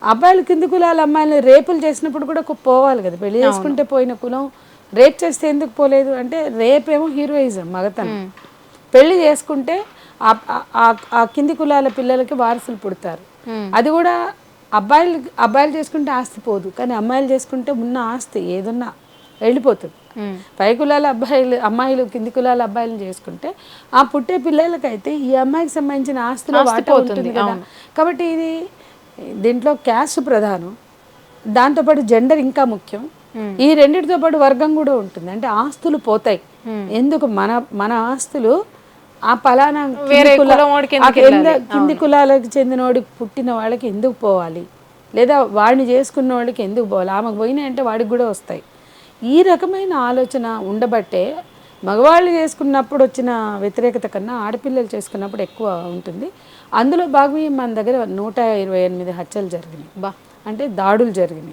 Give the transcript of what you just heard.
అబ్బాయిలు కింది కులాల అమ్మాయిలు రేపులు చేసినప్పుడు కూడా పోవాలి కదా, పెళ్లి చేసుకుంటే పోయిన కులం రేప్ చేస్తే ఎందుకు పోలేదు అంటే, రేపేమో హీరోయిజం మగతనం, పెళ్లి చేసుకుంటే ఆ కింది కులాల పిల్లలకి వారసులు పుడతారు. అది కూడా అబ్బాయిలు చేసుకుంటే ఆస్తి పోదు, కానీ అమ్మాయిలు చేసుకుంటే ఉన్న ఆస్తి ఏదున్నా వెళ్ళిపోతుంది. పై కులాల అమ్మాయిలు కింది కులాల అబ్బాయిలు చేసుకుంటే ఆ పుట్టే పిల్లలకైతే ఈ అమ్మాయికి సంబంధించిన ఆస్తిలో వాటా ఉంటుంది కదా. కాబట్టి ఇది దీంట్లో క్యాస్ట్ ప్రధానం, దాంతోపాటు జెండర్ ఇంకా ముఖ్యం. ఈ రెండింటితో పాటు వర్గం కూడా ఉంటుంది. అంటే ఆస్తులు పోతాయి ఎందుకు, మన ఆస్తులు ఆ పలానా కింది కులాలకు చెందినవాడికి పుట్టిన వాళ్ళకి ఎందుకు పోవాలి, లేదా వాడిని చేసుకున్న వాళ్ళకి ఎందుకు పోవాలి, ఆమెకు పోయినాయి అంటే వాడికి కూడా వస్తాయి. ఈ రకమైన ఆలోచన ఉండబట్టే మగవాళ్ళు చేసుకున్నప్పుడు వచ్చిన వ్యతిరేకత కన్నా ఆడపిల్లలు చేసుకున్నప్పుడు ఎక్కువ ఉంటుంది. అందులో భాగమే మన దగ్గర 128 హత్యలు జరిగినాయి, అంటే దాడులు జరిగినాయి.